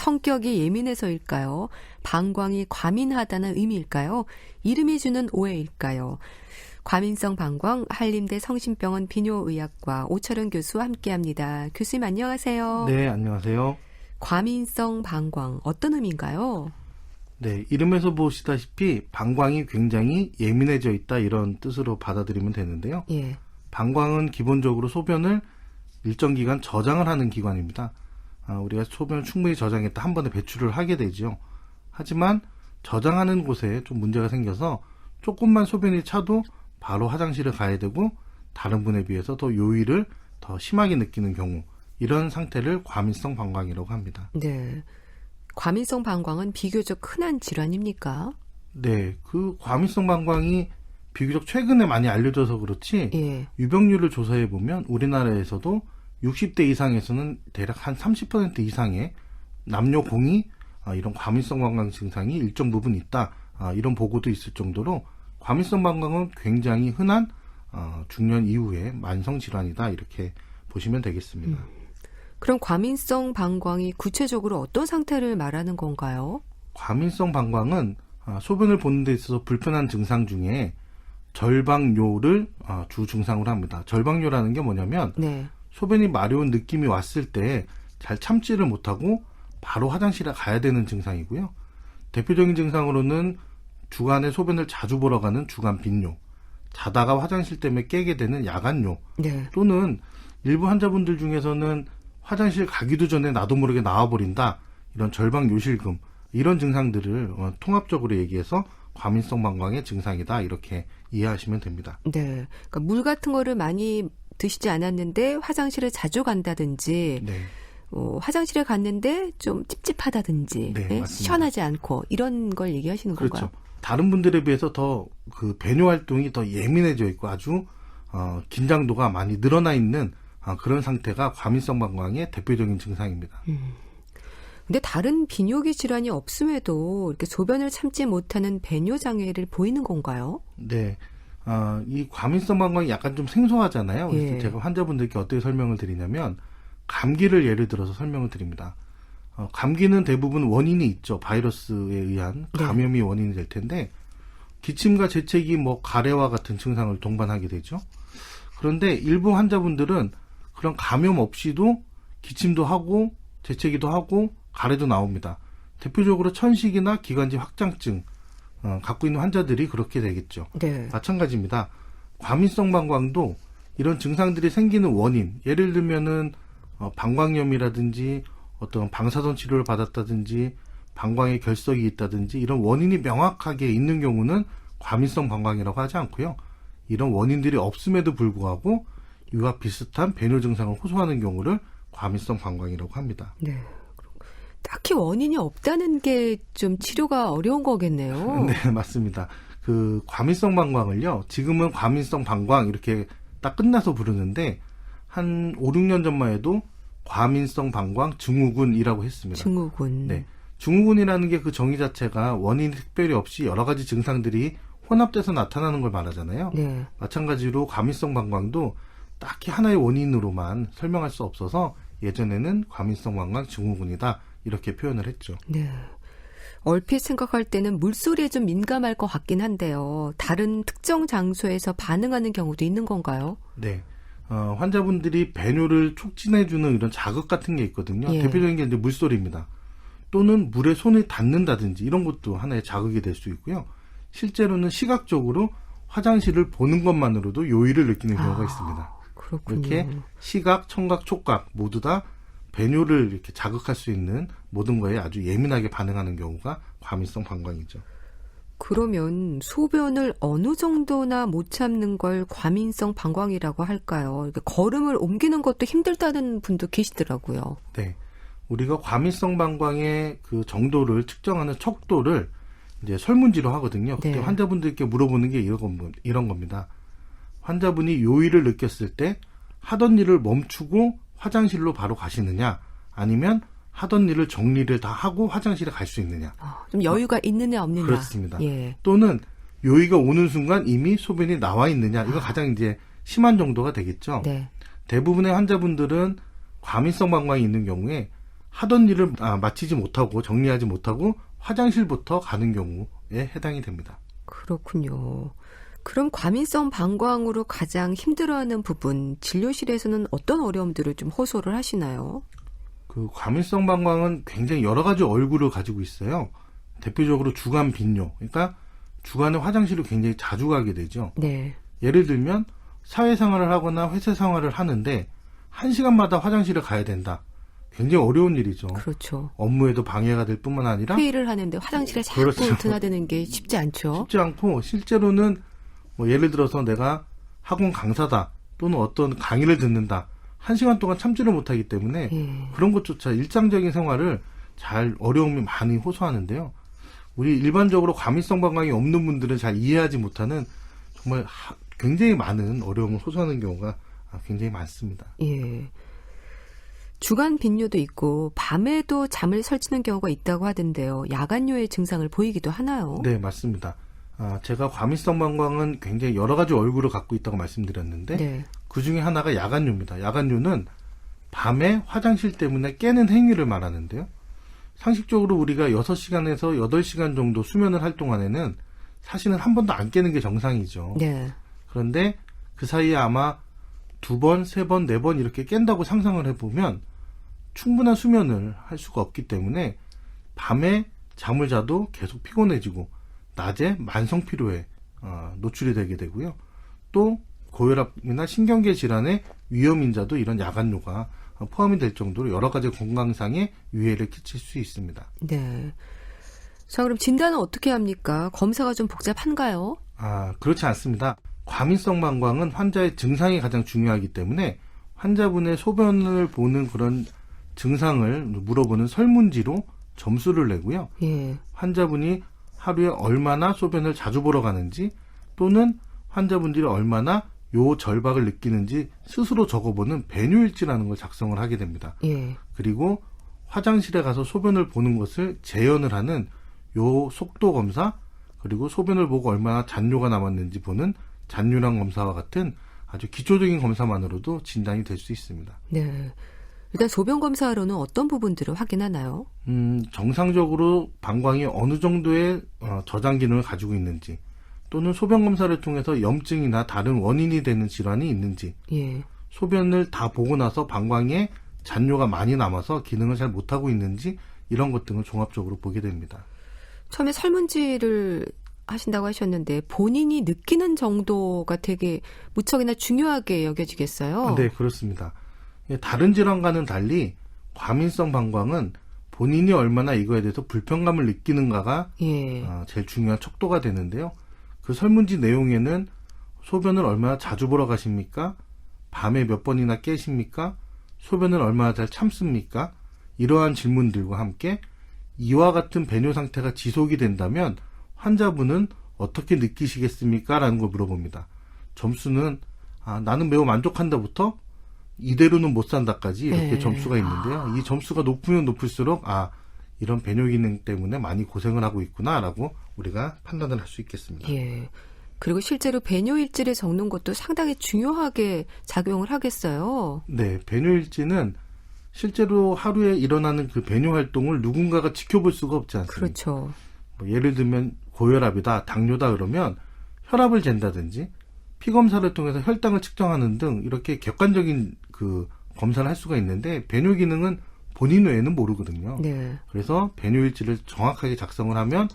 성격이 예민해서일까요? 방광이 과민하다는 의미일까요? 이름이 주는 오해일까요? 과민성 방광 한림대 성심병원 비뇨의학과 오철은 교수와 함께합니다. 교수님 안녕하세요. 네, 안녕하세요. 과민성 방광 어떤 의미인가요? 네, 이름에서 보시다시피 방광이 굉장히 예민해져 있다 이런 뜻으로 받아들이면 되는데요. 예. 방광은 기본적으로 소변을 일정 기간 저장을 하는 기관입니다. 우리가 소변을 충분히 저장했다 한 번에 배출을 하게 되죠. 하지만 저장하는 곳에 좀 문제가 생겨서 조금만 소변이 차도 바로 화장실을 가야 되고 다른 분에 비해서 더 요일을 더 심하게 느끼는 경우, 이런 상태를 과민성 방광이라고 합니다. 네. 과민성 방광은 비교적 흔한 질환입니까? 네, 그 과민성 방광이 비교적 최근에 많이 알려져서 그렇지 예. 유병률을 조사해 보면 우리나라에서도 60대 이상에서는 대략 한 30% 이상의 남녀 공이 이런 과민성 방광 증상이 일정 부분 있다, 이런 보고도 있을 정도로 과민성 방광은 굉장히 흔한 중년 이후의 만성 질환이다, 이렇게 보시면 되겠습니다. 그럼 과민성 방광이 구체적으로 어떤 상태를 말하는 건가요? 과민성 방광은 소변을 보는 데 있어서 불편한 증상 중에 절방뇨를 주 증상으로 합니다. 절방뇨라는 게 뭐냐면 네. 소변이 마려운 느낌이 왔을 때 잘 참지를 못하고 바로 화장실에 가야 되는 증상이고요. 대표적인 증상으로는 주간에 소변을 자주 보러 가는 주간 빈뇨, 자다가 화장실 때문에 깨게 되는 야간뇨, 네. 또는 일부 환자분들 중에서는 화장실 가기도 전에 나도 모르게 나와버린다, 이런 절방요실금, 이런 증상들을 통합적으로 얘기해서 과민성 방광의 증상이다, 이렇게 이해하시면 됩니다. 네. 그러니까 물 같은 거를 많이 드시지 않았는데 화장실을 자주 간다든지, 네. 화장실에 갔는데 좀 찝찝하다든지, 네, 맞습니다. 시원하지 않고 이런 걸 얘기하시는 그렇죠. 건가요? 다른 분들에 비해서 더 그 배뇨 활동이 더 예민해져 있고 아주 긴장도가 많이 늘어나 있는 그런 상태가 과민성 방광의 대표적인 증상입니다. 근데 다른 비뇨기 질환이 없음에도 이렇게 소변을 참지 못하는 배뇨 장애를 보이는 건가요? 네. 이 과민성 방광이 약간 좀 생소하잖아요. 그래서 예. 제가 환자분들께 어떻게 설명을 드리냐면, 감기를 예를 들어서 설명을 드립니다. 감기는 대부분 원인이 있죠. 바이러스에 의한 감염이 원인이 될 텐데, 기침과 재채기, 가래와 같은 증상을 동반하게 되죠. 그런데 일부 환자분들은 그런 감염 없이도 기침도 하고 재채기도 하고 가래도 나옵니다. 대표적으로 천식이나 기관지 확장증 갖고 있는 환자들이 그렇게 되겠죠. 네. 마찬가지입니다. 과민성 방광도 이런 증상들이 생기는 원인, 예를 들면은 방광염이라든지 어떤 방사선 치료를 받았다든지 방광에 결석이 있다든지 이런 원인이 명확하게 있는 경우는 과민성 방광이라고 하지 않고요. 이런 원인들이 없음에도 불구하고 이와 비슷한 배뇨 증상을 호소하는 경우를 과민성 방광이라고 합니다. 네. 딱히 원인이 없다는 게 좀 치료가 어려운 거겠네요. 네, 맞습니다. 그 과민성 방광을요, 지금은 과민성 방광 이렇게 딱 끝나서 부르는데 한 5, 6년 전만 해도 과민성 방광 증후군이라고 했습니다. 증후군. 네. 증후군이라는 게 그 정의 자체가 원인이 특별히 없이 여러 가지 증상들이 혼합돼서 나타나는 걸 말하잖아요. 네. 마찬가지로 과민성 방광도 딱히 하나의 원인으로만 설명할 수 없어서 예전에는 과민성 방광 증후군이다, 이렇게 표현을 했죠. 네. 얼핏 생각할 때는 물소리에 좀 민감할 것 같긴 한데요. 다른 특정 장소에서 반응하는 경우도 있는 건가요? 네. 환자분들이 배뇨를 촉진해주는 이런 자극 같은 게 있거든요. 예. 대표적인 게 이제 물소리입니다. 또는 물에 손을 닿는다든지 이런 것도 하나의 자극이 될 수 있고요. 실제로는 시각적으로 화장실을 보는 것만으로도 요일을 느끼는 경우가 있습니다. 그렇군요. 이렇게 시각, 청각, 촉각 모두 다 배뇨를 이렇게 자극할 수 있는 모든 거에 아주 예민하게 반응하는 경우가 과민성 방광이죠. 그러면 소변을 어느 정도나 못 참는 걸 과민성 방광이라고 할까요? 이렇게 걸음을 옮기는 것도 힘들다는 분도 계시더라고요. 네. 우리가 과민성 방광의 그 정도를 측정하는 척도를 이제 설문지로 하거든요. 그때 네. 환자분들께 물어보는 게 이런 겁니다. 환자분이 요일을 느꼈을 때 하던 일을 멈추고 화장실로 바로 가시느냐, 아니면 하던 일을 정리를 다 하고 화장실에 갈 수 있느냐. 좀 여유가 있느냐 없느냐. 그렇습니다. 예. 또는 요의가 오는 순간 이미 소변이 나와 있느냐. 이거 가장 이제 심한 정도가 되겠죠. 네. 대부분의 환자분들은 과민성 방광이 있는 경우에 하던 일을 마치지 못하고 정리하지 못하고 화장실부터 가는 경우에 해당이 됩니다. 그렇군요. 그럼 과민성 방광으로 가장 힘들어하는 부분, 진료실에서는 어떤 어려움들을 좀 호소를 하시나요? 그 과민성 방광은 굉장히 여러 가지 얼굴을 가지고 있어요. 대표적으로 주간 빈뇨, 그러니까 주간에 화장실을 굉장히 자주 가게 되죠. 네. 예를 들면 사회생활을 하거나 회사 생활을 하는데 1시간마다 화장실에 가야 된다. 굉장히 어려운 일이죠. 그렇죠. 업무에도 방해가 될 뿐만 아니라 회의를 하는데 화장실에 자꾸 그렇죠. 드나드는 게 쉽지 않죠. 쉽지 않고 실제로는 뭐 예를 들어서 내가 학원 강사다 또는 어떤 강의를 듣는다. 1시간 동안 참지를 못하기 때문에 예. 그런 것조차 일상적인 생활을 잘 어려움이 많이 호소하는데요. 우리 일반적으로 과민성 방광이 없는 분들은 잘 이해하지 못하는 정말 굉장히 많은 어려움을 호소하는 경우가 굉장히 많습니다. 예. 주간 빈뇨도 있고 밤에도 잠을 설치는 경우가 있다고 하던데요. 야간뇨의 증상을 보이기도 하나요? 네, 맞습니다. 제가 과민성 방광은 굉장히 여러 가지 얼굴을 갖고 있다고 말씀드렸는데 네. 그 중에 하나가 야간뇨입니다. 야간뇨는 밤에 화장실 때문에 깨는 행위를 말하는데요. 상식적으로 우리가 6시간에서 8시간 정도 수면을 할 동안에는 사실은 한 번도 안 깨는 게 정상이죠. 네. 그런데 그 사이에 아마 2번, 3번, 4번 이렇게 깬다고 상상을 해보면 충분한 수면을 할 수가 없기 때문에 밤에 잠을 자도 계속 피곤해지고 낮에 만성 피로에 노출이 되게 되고요. 또 고혈압이나 신경계 질환의 위험인자도 이런 야간뇨가 포함이 될 정도로 여러 가지 건강상의 위해를 끼칠 수 있습니다. 네. 자, 그럼 진단은 어떻게 합니까? 검사가 좀 복잡한가요? 그렇지 않습니다. 과민성 방광은 환자의 증상이 가장 중요하기 때문에 환자분의 소변을 보는 그런 증상을 물어보는 설문지로 점수를 내고요. 예. 환자분이 하루에 얼마나 소변을 자주 보러 가는지 또는 환자분들이 얼마나 요 절박을 느끼는지 스스로 적어보는 배뇨일지라는 걸 작성을 하게 됩니다. 예. 그리고 화장실에 가서 소변을 보는 것을 재현을 하는 요 속도 검사, 그리고 소변을 보고 얼마나 잔뇨가 남았는지 보는 잔뇨량 검사와 같은 아주 기초적인 검사만으로도 진단이 될 수 있습니다. 네. 일단 소변 검사로는 어떤 부분들을 확인하나요? 정상적으로 방광이 어느 정도의 저장 기능을 가지고 있는지, 또는 소변 검사를 통해서 염증이나 다른 원인이 되는 질환이 있는지, 예. 소변을 다 보고 나서 방광에 잔뇨가 많이 남아서 기능을 잘 못하고 있는지, 이런 것 등을 종합적으로 보게 됩니다. 처음에 설문지를 하신다고 하셨는데 본인이 느끼는 정도가 되게 무척이나 중요하게 여겨지겠어요? 네, 그렇습니다. 다른 질환과는 달리 과민성 방광은 본인이 얼마나 이거에 대해서 불편감을 느끼는가가 예. 제일 중요한 척도가 되는데요. 그 설문지 내용에는 소변을 얼마나 자주 보러 가십니까? 밤에 몇 번이나 깨십니까? 소변을 얼마나 잘 참습니까? 이러한 질문들과 함께 이와 같은 배뇨 상태가 지속이 된다면 환자분은 어떻게 느끼시겠습니까? 라는 걸 물어봅니다. 점수는 나는 매우 만족한다부터 이대로는 못 산다까지 이렇게 네. 점수가 있는데요. 이 점수가 높으면 높을수록 이런 배뇨 기능 때문에 많이 고생을 하고 있구나라고 우리가 판단을 할 수 있겠습니다. 예. 그리고 실제로 배뇨일지를 적는 것도 상당히 중요하게 작용을 하겠어요. 네, 배뇨일지는 실제로 하루에 일어나는 그 배뇨 활동을 누군가가 지켜볼 수가 없지 않습니까? 그렇죠. 예를 들면 고혈압이다, 당뇨다 그러면 혈압을 잰다든지 피검사를 통해서 혈당을 측정하는 등 이렇게 객관적인 그 검사를 할 수가 있는데 배뇨 기능은 본인 외에는 모르거든요. 네. 그래서 배뇨일지를 정확하게 작성을 하면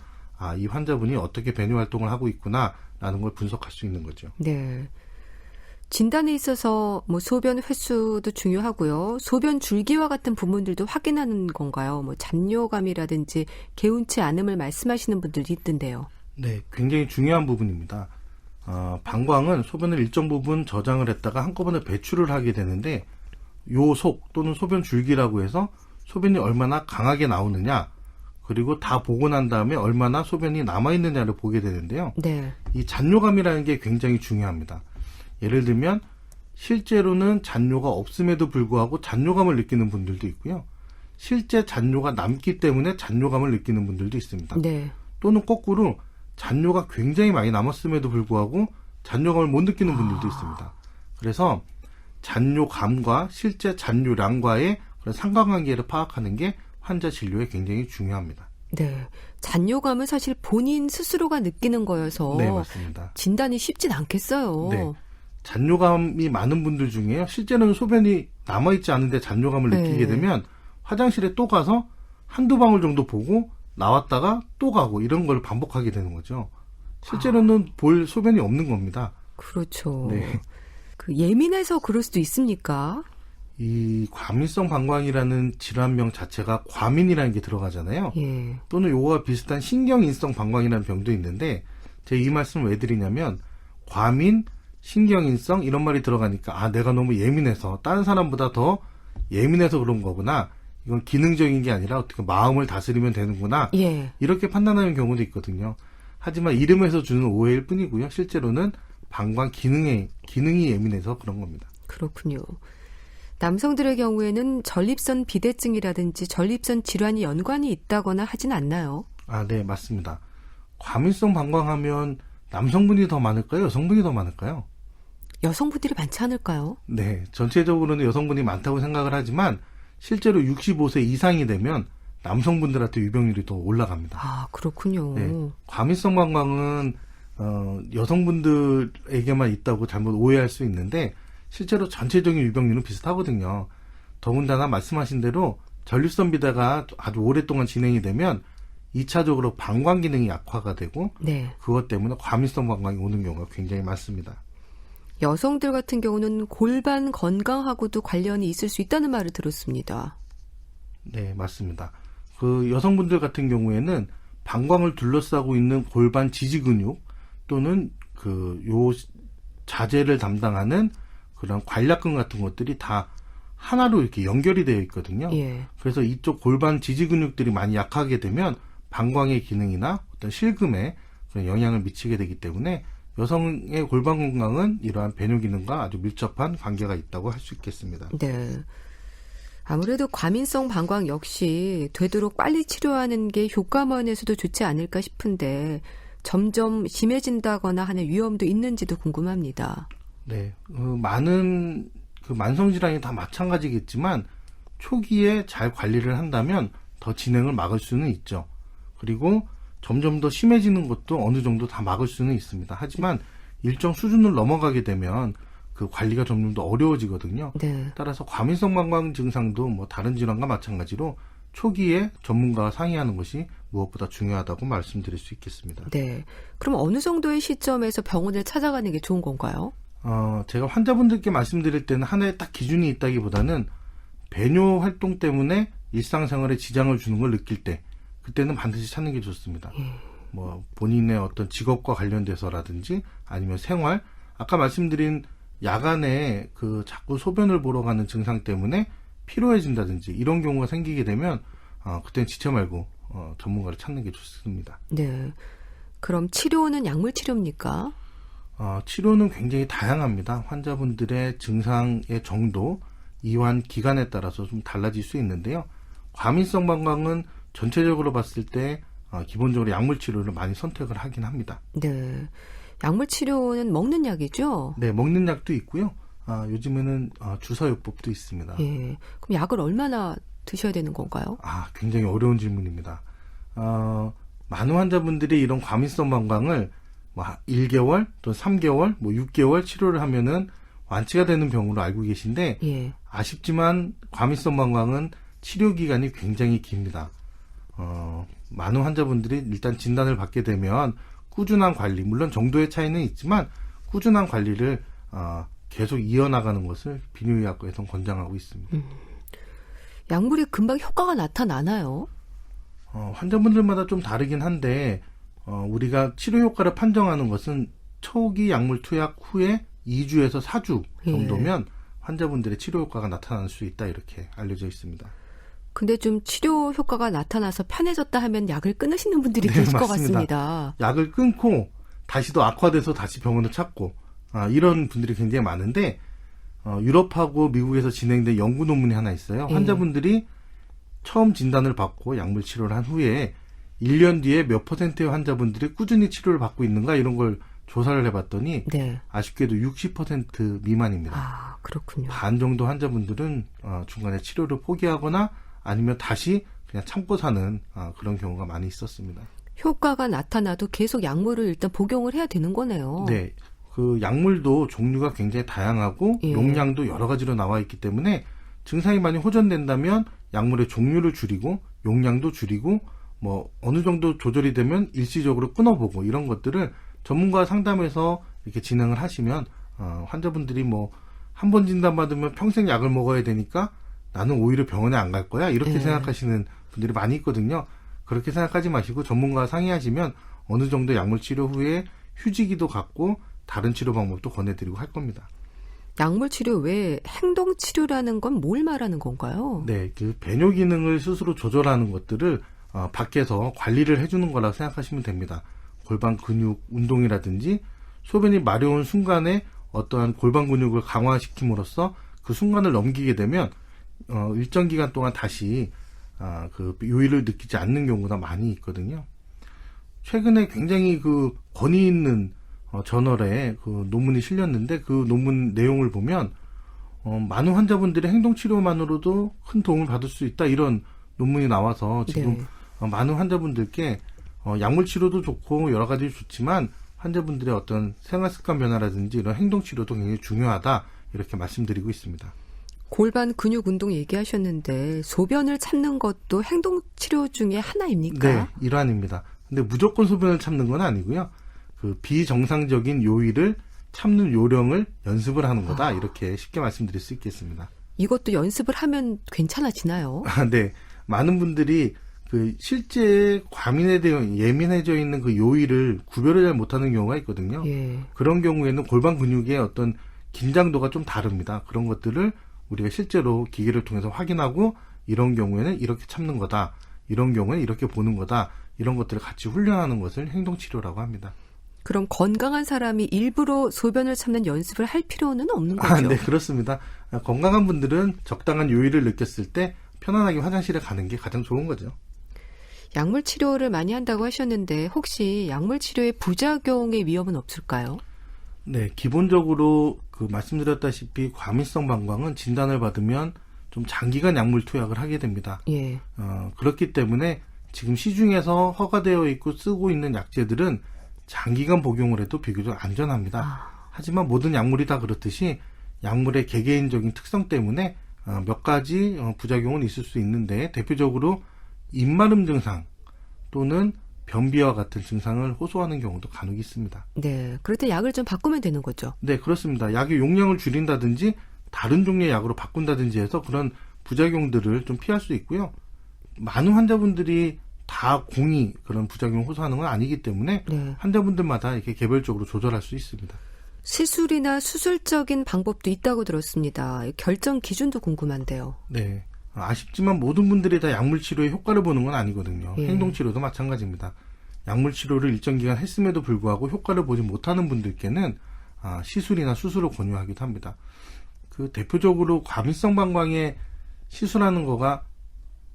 이 환자분이 어떻게 배뇨 활동을 하고 있구나라는 걸 분석할 수 있는 거죠. 네. 진단에 있어서 소변 횟수도 중요하고요. 소변 줄기와 같은 부분들도 확인하는 건가요? 잔뇨감이라든지 개운치 않음을 말씀하시는 분들도 있던데요. 네, 굉장히 중요한 부분입니다. 방광은 소변을 일정 부분 저장을 했다가 한꺼번에 배출을 하게 되는데 요속 또는 소변 줄기라고 해서 소변이 얼마나 강하게 나오느냐, 그리고 다 보고 난 다음에 얼마나 소변이 남아있느냐를 보게 되는데요. 네. 이 잔뇨감이라는 게 굉장히 중요합니다. 예를 들면 실제로는 잔뇨가 없음에도 불구하고 잔뇨감을 느끼는 분들도 있고요. 실제 잔뇨가 남기 때문에 잔뇨감을 느끼는 분들도 있습니다. 네. 또는 거꾸로 잔뇨가 굉장히 많이 남았음에도 불구하고 잔뇨감을 못 느끼는 분들도 있습니다. 그래서 잔뇨감과 실제 잔뇨량과의 그래서 상관관계를 파악하는 게 환자 진료에 굉장히 중요합니다. 네. 잔뇨감은 사실 본인 스스로가 느끼는 거여서 네, 맞습니다. 진단이 쉽진 않겠어요. 네. 잔뇨감이 많은 분들 중에요. 실제로는 소변이 남아있지 않은데 잔뇨감을 느끼게 되면 화장실에 또 가서 한두 방울 정도 보고 나왔다가 또 가고 이런 걸 반복하게 되는 거죠. 실제로는 볼 소변이 없는 겁니다. 그렇죠. 네. 그 예민해서 그럴 수도 있습니까? 이 과민성 방광이라는 질환명 자체가 과민이라는 게 들어가잖아요. 예. 또는 요거와 비슷한 신경인성 방광이라는 병도 있는데 제가 이 말씀을 왜 드리냐면 과민, 신경인성 이런 말이 들어가니까 내가 너무 예민해서 다른 사람보다 더 예민해서 그런 거구나. 이건 기능적인 게 아니라 어떻게 마음을 다스리면 되는구나. 예. 이렇게 판단하는 경우도 있거든요. 하지만 이름에서 주는 오해일 뿐이고요. 실제로는 방광 기능이 예민해서 그런 겁니다. 그렇군요. 남성들의 경우에는 전립선 비대증이라든지 전립선 질환이 연관이 있다거나 하진 않나요? 네, 맞습니다. 과민성 방광하면 남성분이 더 많을까요? 여성분이 더 많을까요? 여성분들이 많지 않을까요? 네, 전체적으로는 여성분이 많다고 생각을 하지만 실제로 65세 이상이 되면 남성분들한테 유병률이 더 올라갑니다. 그렇군요. 네, 과민성 방광은 여성분들에게만 있다고 잘못 오해할 수 있는데 실제로 전체적인 유병률은 비슷하거든요. 더군다나 말씀하신 대로 전립선 비대가 아주 오랫동안 진행이 되면 2차적으로 방광 기능이 약화가 되고 네. 그것 때문에 과민성 방광이 오는 경우가 굉장히 많습니다. 여성들 같은 경우는 골반 건강하고도 관련이 있을 수 있다는 말을 들었습니다. 네, 맞습니다. 그 여성분들 같은 경우에는 방광을 둘러싸고 있는 골반 지지 근육 또는 요 자재를 담당하는 그런 관략근 같은 것들이 다 하나로 이렇게 연결이 되어 있거든요. 예. 그래서 이쪽 골반 지지 근육들이 많이 약하게 되면 방광의 기능이나 어떤 실금에 그런 영향을 미치게 되기 때문에 여성의 골반 건강은 이러한 배뇨 기능과 아주 밀접한 관계가 있다고 할 수 있겠습니다. 네. 아무래도 과민성 방광 역시 되도록 빨리 치료하는 게 효과면에서도 좋지 않을까 싶은데 점점 심해진다거나 하는 위험도 있는지도 궁금합니다. 네, 많은 만성 질환이 다 마찬가지겠지만 초기에 잘 관리를 한다면 더 진행을 막을 수는 있죠. 그리고 점점 더 심해지는 것도 어느 정도 다 막을 수는 있습니다. 하지만 일정 수준을 넘어가게 되면 그 관리가 점점 더 어려워지거든요. 네. 따라서 과민성 방광 증상도 다른 질환과 마찬가지로 초기에 전문가와 상의하는 것이 무엇보다 중요하다고 말씀드릴 수 있겠습니다. 네. 그럼 어느 정도의 시점에서 병원을 찾아가는 게 좋은 건가요? 제가 환자분들께 말씀드릴 때는 하나의 딱 기준이 있다기보다는 배뇨 활동 때문에 일상생활에 지장을 주는 걸 느낄 때 그때는 반드시 찾는 게 좋습니다. 본인의 어떤 직업과 관련돼서라든지 아니면 생활, 아까 말씀드린 야간에 자꾸 소변을 보러 가는 증상 때문에 피로해진다든지 이런 경우가 생기게 되면 그때는 지체 말고 전문가를 찾는 게 좋습니다. 네. 그럼 치료는 약물 치료입니까? 치료는 굉장히 다양합니다. 환자분들의 증상의 정도, 이완 기간에 따라서 좀 달라질 수 있는데요. 과민성 방광은 전체적으로 봤을 때 기본적으로 약물 치료를 많이 선택을 하긴 합니다. 네. 약물 치료는 먹는 약이죠? 네, 먹는 약도 있고요. 요즘에는 주사요법도 있습니다. 예. 그럼 약을 얼마나 드셔야 되는 건가요? 굉장히 어려운 질문입니다. 많은 환자분들이 이런 과민성 방광을 1개월 또는 3개월, 6개월 치료를 하면은 완치가 되는 병으로 알고 계신데 예. 아쉽지만 과민성 방광은 치료 기간이 굉장히 깁니다. 많은 환자분들이 일단 진단을 받게 되면 꾸준한 관리, 물론 정도의 차이는 있지만 꾸준한 관리를 계속 이어나가는 것을 비뇨의학과에서는 권장하고 있습니다. 약물이 금방 효과가 나타나나요? 환자분들마다 좀 다르긴 한데 우리가 치료 효과를 판정하는 것은 초기 약물 투약 후에 2주에서 4주 정도면 환자분들의 치료 효과가 나타날 수 있다 이렇게 알려져 있습니다. 근데 좀 치료 효과가 나타나서 편해졌다 하면 약을 끊으시는 분들이 계실 것 같습니다. 약을 끊고 다시 더 악화돼서 다시 병원을 찾고 이런 분들이 굉장히 많은데 유럽하고 미국에서 진행된 연구 논문이 하나 있어요. 환자분들이 처음 진단을 받고 약물 치료를 한 후에 1년 뒤에 몇 %의 환자분들이 꾸준히 치료를 받고 있는가 이런 걸 조사를 해봤더니 네. 아쉽게도 60% 미만입니다. 그렇군요. 반 정도 환자분들은 중간에 치료를 포기하거나 아니면 다시 그냥 참고 사는 그런 경우가 많이 있었습니다. 효과가 나타나도 계속 약물을 일단 복용을 해야 되는 거네요. 네. 그 약물도 종류가 굉장히 다양하고 예. 용량도 여러 가지로 나와 있기 때문에 증상이 많이 호전된다면 약물의 종류를 줄이고 용량도 줄이고 뭐 어느 정도 조절이 되면 일시적으로 끊어보고 이런 것들을 전문가 상담에서 이렇게 진행을 하시면 환자분들이 뭐 한 번 진단받으면 평생 약을 먹어야 되니까 나는 오히려 병원에 안 갈 거야 이렇게 예. 생각하시는 분들이 많이 있거든요. 그렇게 생각하지 마시고 전문가와 상의하시면 어느 정도 약물 치료 후에 휴지기도 갖고 다른 치료 방법도 권해드리고 할 겁니다. 약물 치료 외에 행동 치료라는 건 뭘 말하는 건가요? 네, 그 배뇨 기능을 스스로 조절하는 것들을 밖에서 관리를 해주는 거라고 생각하시면 됩니다. 골반 근육 운동이라든지 소변이 마려운 순간에 어떠한 골반 근육을 강화시킴으로써 그 순간을 넘기게 되면 일정 기간 동안 다시 그 요일을 느끼지 않는 경우가 많이 있거든요. 최근에 굉장히 그 권위 있는 저널에 그 논문이 실렸는데 그 논문 내용을 보면 많은 환자분들이 행동치료만으로도 큰 도움을 받을 수 있다 이런 논문이 나와서 지금 네. 많은 환자분들께 약물치료도 좋고 여러 가지 좋지만 환자분들의 어떤 생활습관 변화라든지 이런 행동치료도 굉장히 중요하다 이렇게 말씀드리고 있습니다. 골반 근육 운동 얘기하셨는데 소변을 참는 것도 행동 치료 중에 하나입니까? 네, 일환입니다. 근데 무조건 소변을 참는 건 아니고요. 그 비정상적인 요일을 참는 요령을 연습을 하는 거다 이렇게 쉽게 말씀드릴 수 있겠습니다. 이것도 연습을 하면 괜찮아지나요? 네, 많은 분들이 그 실제 과민에 대해 예민해져 있는 그 요일을 구별을 잘 못하는 경우가 있거든요. 예. 그런 경우에는 골반 근육의 어떤 긴장도가 좀 다릅니다. 그런 것들을 우리가 실제로 기계를 통해서 확인하고 이런 경우에는 이렇게 참는 거다. 이런 경우에는 이렇게 보는 거다. 이런 것들을 같이 훈련하는 것을 행동치료라고 합니다. 그럼 건강한 사람이 일부러 소변을 참는 연습을 할 필요는 없는 거죠? 네, 그렇습니다. 건강한 분들은 적당한 요일을 느꼈을 때 편안하게 화장실에 가는 게 가장 좋은 거죠. 약물 치료를 많이 한다고 하셨는데 혹시 약물 치료의 부작용의 위험은 없을까요? 네, 기본적으로 그 말씀드렸다시피 과민성 방광은 진단을 받으면 좀 장기간 약물 투약을 하게 됩니다. 예. 그렇기 때문에 지금 시중에서 허가되어 있고 쓰고 있는 약제들은 장기간 복용을 해도 비교적 안전합니다. 하지만 모든 약물이 다 그렇듯이 약물의 개개인적인 특성 때문에 몇 가지 부작용은 있을 수 있는데 대표적으로 입마름 증상 또는 변비와 같은 증상을 호소하는 경우도 간혹 있습니다. 네. 그럴 때 약을 좀 바꾸면 되는 거죠? 네, 그렇습니다. 약의 용량을 줄인다든지 다른 종류의 약으로 바꾼다든지 해서 그런 부작용들을 좀 피할 수 있고요. 많은 환자분들이 다 공이 그런 부작용을 호소하는 건 아니기 때문에 네. 환자분들마다 이렇게 개별적으로 조절할 수 있습니다. 시술이나 수술적인 방법도 있다고 들었습니다. 결정 기준도 궁금한데요. 네. 아쉽지만 모든 분들이 다 약물 치료에 효과를 보는 건 아니거든요. 예. 행동 치료도 마찬가지입니다. 약물 치료를 일정 기간 했음에도 불구하고 효과를 보지 못하는 분들께는 시술이나 수술을 권유하기도 합니다. 그 대표적으로 과민성 방광에 시술하는 거가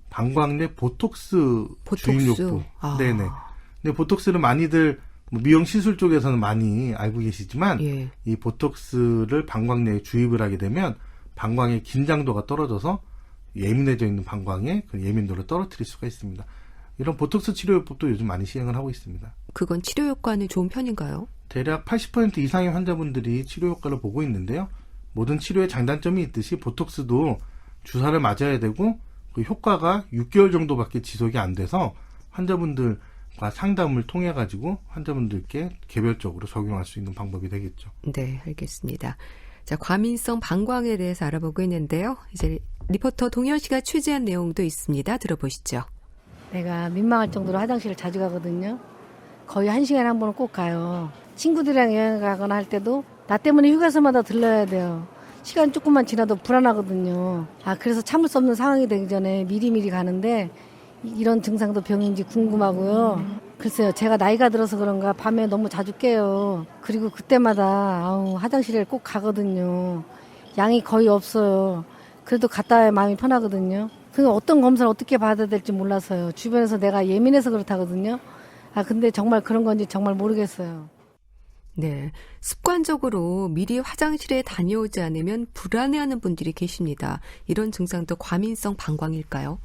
방광 내 보톡스 주입욕부. 네네. 근데 보톡스를 많이들 미용 시술 쪽에서는 많이 알고 계시지만 예. 이 보톡스를 방광 내에 주입을 하게 되면 방광의 긴장도가 떨어져서 예민해져 있는 방광의 그 예민도를 떨어뜨릴 수가 있습니다. 이런 보톡스 치료요법도 요즘 많이 시행을 하고 있습니다. 그건 치료 효과는 좋은 편인가요? 대략 80% 이상의 환자분들이 치료 효과를 보고 있는데요. 모든 치료에 장단점이 있듯이 보톡스도 주사를 맞아야 되고 그 효과가 6개월 정도밖에 지속이 안 돼서 환자분들과 상담을 통해 가지고 환자분들께 개별적으로 적용할 수 있는 방법이 되겠죠. 네, 알겠습니다. 자, 과민성 방광에 대해서 알아보고 있는데요. 이제 리포터 동현 씨가 취재한 내용도 있습니다. 들어보시죠. 내가 민망할 정도로 화장실을 자주 가거든요. 거의 1시간에 한 번은 꼭 가요. 친구들이랑 여행 가거나 할 때도 나 때문에 휴게소마다 들러야 돼요. 시간 조금만 지나도 불안하거든요. 그래서 참을 수 없는 상황이 되기 전에 미리미리 가는데 이런 증상도 병인지 궁금하고요. 글쎄요, 제가 나이가 들어서 그런가 밤에 너무 자주 깨요. 그리고 그때마다 화장실에 꼭 가거든요. 양이 거의 없어요. 그래도 갔다 와야 마음이 편하거든요. 그러니까 어떤 검사를 어떻게 받아야 될지 몰라서요. 주변에서 내가 예민해서 그렇다거든요. 근데 정말 그런 건지 정말 모르겠어요. 네. 습관적으로 미리 화장실에 다녀오지 않으면 불안해하는 분들이 계십니다. 이런 증상도 과민성 방광일까요?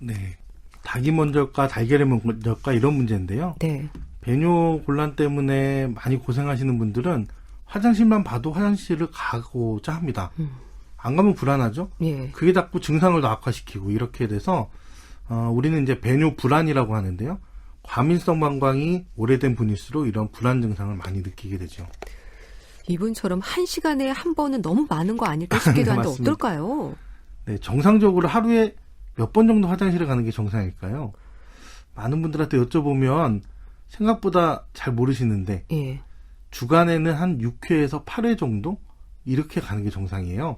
네. 닭이 먼저일까 달걀이 먼저일까 이런 문제인데요. 네. 배뇨 곤란 때문에 많이 고생하시는 분들은 화장실만 봐도 화장실을 가고자 합니다. 안 가면 불안하죠? 예. 그게 자꾸 증상을 더 악화시키고 이렇게 돼서 우리는 이제 배뇨 불안이라고 하는데요. 과민성 방광이 오래된 분일수록 이런 불안 증상을 많이 느끼게 되죠. 이분처럼 1시간에 한 번은 너무 많은 거 아닐까 싶기도 한데 맞습니다. 어떨까요? 네, 정상적으로 하루에 몇 번 정도 화장실에 가는 게 정상일까요? 많은 분들한테 여쭤보면 생각보다 잘 모르시는데 예. 주간에는 한 6회에서 8회 정도 이렇게 가는 게 정상이에요.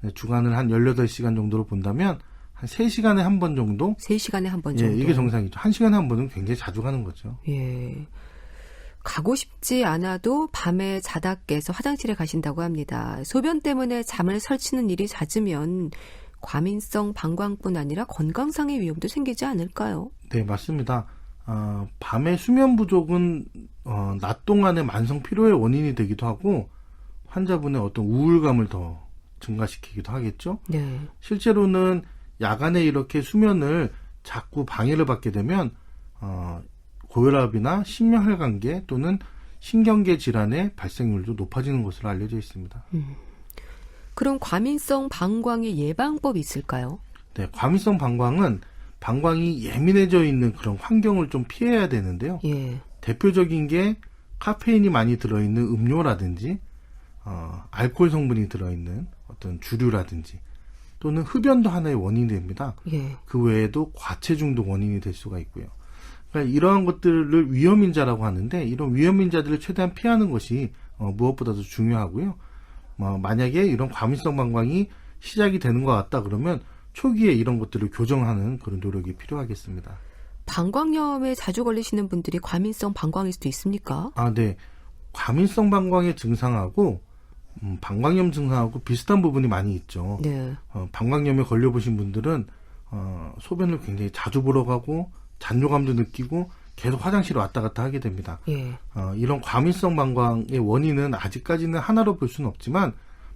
네, 주간을 한 18시간 정도로 본다면 한 3시간에 한 번 정도? 3시간에 한 번 예, 정도. 이게 정상이죠. 1시간에 한 번은 굉장히 자주 가는 거죠. 예. 가고 싶지 않아도 밤에 자다 깨서 화장실에 가신다고 합니다. 소변 때문에 잠을 설치는 일이 잦으면 과민성 방광뿐 아니라 건강상의 위험도 생기지 않을까요? 네, 맞습니다. 밤에 수면 부족은 낮 동안의 만성 피로의 원인이 되기도 하고 환자분의 어떤 우울감을 더 증가시키기도 하겠죠. 네. 실제로는 야간에 이렇게 수면을 자꾸 방해를 받게 되면 고혈압이나 심혈관계 또는 신경계 질환의 발생률도 높아지는 것으로 알려져 있습니다. 그럼 과민성 방광의 예방법이 있을까요? 네, 과민성 방광은 방광이 예민해져 있는 그런 환경을 좀 피해야 되는데요. 예. 대표적인 게 카페인이 많이 들어있는 음료라든지 알코올 성분이 들어있는 어떤 주류라든지 또는 흡연도 하나의 원인이 됩니다. 예. 그 외에도 과체중도 원인이 될 수가 있고요. 그러니까 이러한 것들을 위험인자라고 하는데 이런 위험인자들을 최대한 피하는 것이 무엇보다도 중요하고요. 만약에 이런 과민성 방광이 시작이 되는 것 같다 그러면 초기에 이런 것들을 교정하는 그런 노력이 필요하겠습니다. 방광염에 자주 걸리시는 분들이 과민성 방광일 수도 있습니까? 네. 과민성 방광의 증상하고 방광염 증상하고 비슷한 부분이 많이 있죠. 네. 방광염에 걸려보신 분들은 소변을 굉장히 자주 보러 가고 잔뇨감도 느끼고 계속 화장실에 왔다 갔다 하게 됩니다. 예. 이런 과민성 방광의 원인은 아직까지는 하나로 볼 수는 없지만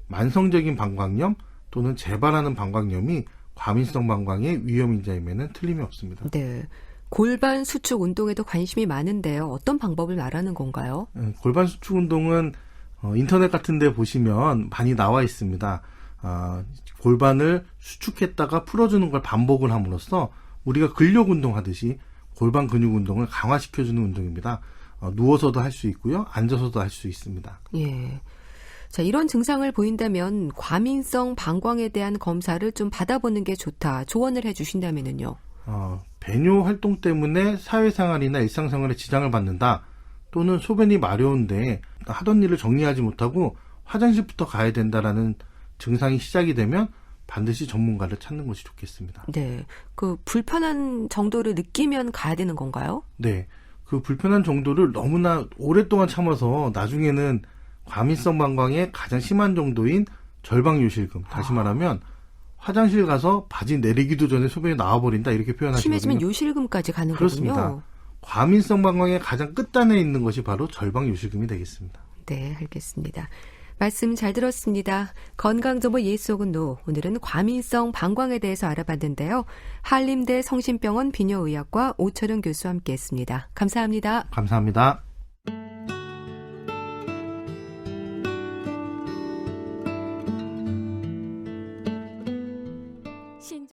만성적인 방광염 또는 재발하는 방광염이 과민성 방광의 위험인자임에는 틀림이 없습니다. 네. 골반 수축 운동에도 관심이 많은데요. 어떤 방법을 말하는 건가요? 골반 수축 운동은 인터넷 같은 데 보시면 많이 나와 있습니다. 골반을 수축했다가 풀어주는 걸 반복을 함으로써 우리가 근력 운동하듯이 골반 근육 운동을 강화시켜주는 운동입니다. 누워서도 할 수 있고요. 앉아서도 할 수 있습니다. 예. 자, 이런 증상을 보인다면 과민성 방광에 대한 검사를 좀 받아보는 게 좋다. 조언을 해주신다면요. 배뇨 활동 때문에 사회생활이나 일상생활에 지장을 받는다. 또는 소변이 마려운데 하던 일을 정리하지 못하고 화장실부터 가야 된다라는 증상이 시작이 되면 반드시 전문가를 찾는 것이 좋겠습니다. 네. 그 불편한 정도를 느끼면 가야 되는 건가요? 네. 그 불편한 정도를 너무나 오랫동안 참아서 나중에는 과민성 방광의 가장 심한 정도인 절방 요실금. 다시 말하면 화장실 가서 바지 내리기도 전에 소변이 나와버린다 이렇게 표현하시거든요. 심해지면 요실금까지 가는 그렇습니다. 거군요. 과민성 방광의 가장 끝단에 있는 것이 바로 절방 요실금이 되겠습니다. 네, 알겠습니다. 말씀 잘 들었습니다. 건강정보 예속은노. 오늘은 과민성 방광에 대해서 알아봤는데요. 한림대 성심병원 비뇨의학과 오철용 교수와 함께했습니다. 감사합니다. 감사합니다.